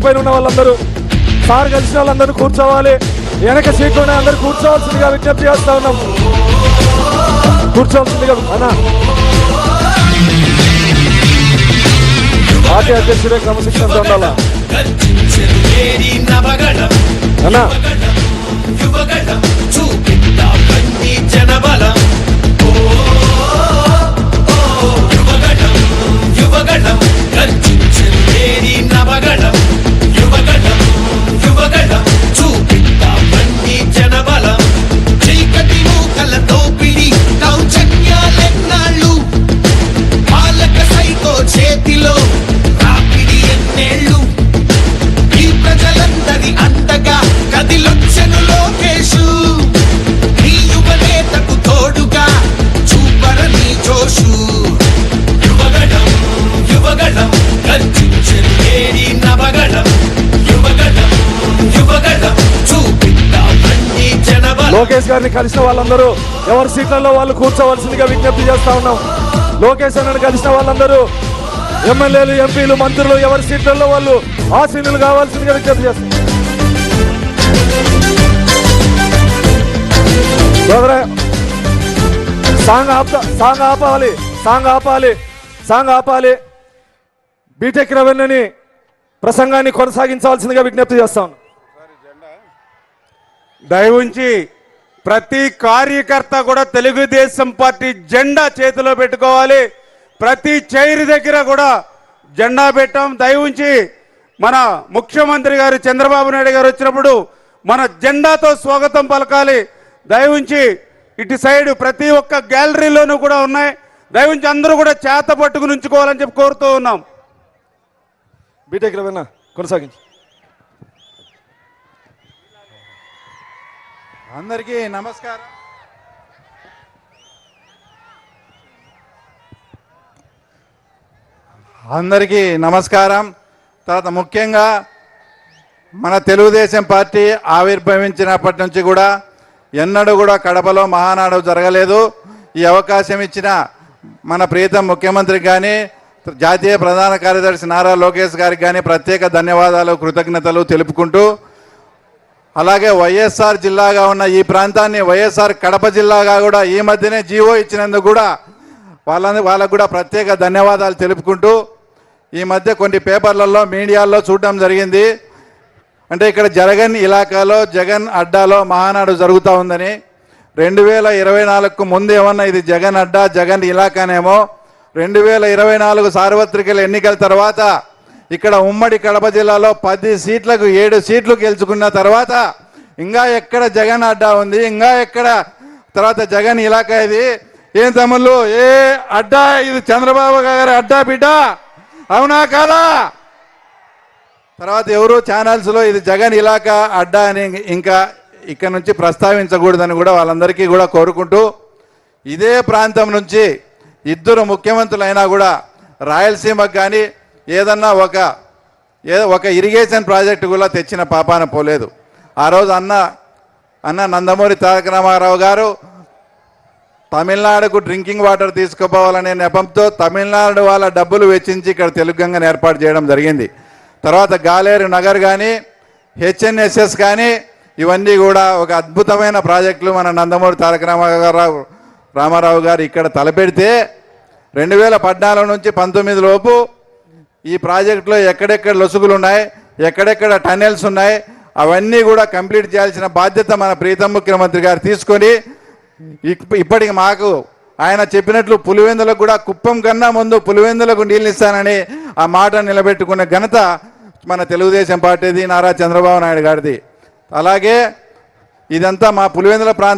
పైన ఉన్న వాళ్ళందరూ సార్ కలిసిన వాళ్ళందరూ కూర్చోవాలి. వెనక సీట్లోనే అందరూ కూర్చోవాల్సిందిగా విజ్ఞప్తి చేస్తా ఉన్నాం. కూర్చోవాల్సిందిగా అన్నా పార్టీ అధ్యక్షుడే క్రమశిక్షణతో ఉండాలా అన్నా. చేతిలో రాపిడి ఎన్నేళ్ళు ఈ ప్రజలందరి అంతగా కదిలొచ్చెను లోకేషు. నీ యువనేతకు తోడుగా చూపరని జోషు. యువగణం యువగణం గర్జించెను ఏరి నవగణం. యువగణం యువగణం చూపిద్దాం బండి జనబలం. లోకేష్ గారిని కలిసిన వాళ్ళందరూ ఎవరి సీట్లలో వాళ్ళు కూర్చోవలసిందిగా విజ్ఞప్తి చేస్తా ఉన్నాం. లోకేష్ అన్నను కలిసిన వాళ్ళందరూ ఎమ్మెల్యేలు, ఎంపీలు, మంత్రులు ఎవరి సీట్లలో వాళ్ళు ఆసీనులు కావాల్సిందిగా విజ్ఞప్తి చేస్తాం. సాంగ్ ఆపాలి. బీటెక్ రవీణ్ని ప్రసంగాన్ని కొనసాగించాల్సిందిగా విజ్ఞప్తి చేస్తాం. దయవుంచి ప్రతి కార్యకర్త కూడా తెలుగుదేశం పార్టీ జెండా చేతిలో పెట్టుకోవాలి. ప్రతి చైర్ దగ్గర కూడా జెండా పెట్టాం. దయవుంచి మన ముఖ్యమంత్రి గారు చంద్రబాబు నాయుడు గారు వచ్చినప్పుడు మన జెండాతో స్వాగతం పలకాలి. దయవుంచి ఇటు సైడ్ ప్రతి ఒక్క గ్యాలరీలోనూ కూడా ఉన్నాయి. దయవుంచి అందరూ కూడా చేత పట్టుకుని ఉంచుకోవాలని చెప్పి కోరుతూ ఉన్నాం. బీటెక్ రవీణ కొనసాగించు. అందరికీ నమస్కారం. తర్వాత ముఖ్యంగా మన తెలుగుదేశం పార్టీ ఆవిర్భవించినప్పటి నుంచి కూడా ఎన్నడూ కూడా కడపలో మహానాడు జరగలేదు. ఈ అవకాశం ఇచ్చిన మన ప్రీతం ముఖ్యమంత్రికి కానీ జాతీయ ప్రధాన కార్యదర్శి నారా లోకేష్ గారికి కానీ ప్రత్యేక ధన్యవాదాలు, కృతజ్ఞతలు తెలుపుకుంటూ, అలాగే వైఎస్ఆర్ జిల్లాగా ఉన్న ఈ ప్రాంతాన్ని వైఎస్ఆర్ కడప జిల్లాగా కూడా ఈ మధ్యనే జీవో ఇచ్చినందుకు కూడా వాళ్ళకు కూడా ప్రత్యేక ధన్యవాదాలు తెలుపుకుంటూ, ఈ మధ్య కొన్ని పేపర్లలో మీడియాల్లో చూడడం జరిగింది. అంటే ఇక్కడ జగన్ ఇలాకాలో జగన్ అడ్డాలో మహానాడు జరుగుతూ ఉందని. 2024కు ముందు ఏమన్నా ఇది జగన్ అడ్డా జగన్ ఇలాకానేమో. 2024 సార్వత్రిక ఎన్నికల తర్వాత ఇక్కడ ఉమ్మడి కడప జిల్లాలో 10 సీట్లకు 7 సీట్లు గెలుచుకున్న తర్వాత ఇంకా ఎక్కడ జగన్ అడ్డా ఉంది, ఇంకా ఎక్కడ తర్వాత జగన్ ఇలాకా ఇది ఏం తమ్ముళ్ళు, ఏ అడ్డా ఇది చంద్రబాబు గారి అడ్డా బిడ్డ, అవునా కాదా? తర్వాత ఎవరు ఛానల్స్లో ఇది జగన్ ఇలాకా అడ్డా అని ఇంకా ఇక్కడ నుంచి ప్రస్తావించకూడదని కూడా వాళ్ళందరికీ కూడా కోరుకుంటూ, ఇదే ప్రాంతం నుంచి ఇద్దరు ముఖ్యమంత్రులైనా కూడా రాయలసీమకు కానీ ఏదన్నా ఒక ఇరిగేషన్ ప్రాజెక్టు కూడా తెచ్చిన పాపాన పోలేదు. ఆ రోజు అన్న నందమూరి తారక రామారావు గారు తమిళనాడుకు డ్రింకింగ్ వాటర్ తీసుకుపోవాలనే నెపంతో తమిళనాడు వాళ్ళ డబ్బులు వెచ్చించి ఇక్కడ తెలుగు గంగను ఏర్పాటు చేయడం జరిగింది. తర్వాత గాలేరు నగర్ కానీ హెచ్ఎన్ఎస్ఎస్ కానీ ఇవన్నీ కూడా ఒక అద్భుతమైన ప్రాజెక్టులు మన నందమూరి తారక రామారావు గారు ఇక్కడ తలపెడితే 2014 నుంచి 19 లోపు ఈ ప్రాజెక్టులో ఎక్కడెక్కడ లొసుగులు ఉన్నాయి, ఎక్కడెక్కడ టన్నెల్స్ ఉన్నాయి, అవన్నీ కూడా కంప్లీట్ చేయాల్సిన బాధ్యత మన ప్రీతం ముఖ్యమంత్రి గారు తీసుకొని ఇప్పటికి మాకు ఆయన చెప్పినట్లు పులివెందులకు కూడా కుప్పం కన్నా ముందు పులివెందులకు నీళ్ళు ఇస్తానని ఆ మాట నిలబెట్టుకునే ఘనత మన తెలుగుదేశం పార్టీది, నారా చంద్రబాబు నాయుడు గారిది. అలాగే ఇదంతా మా పులివెందుల ప్రాంతం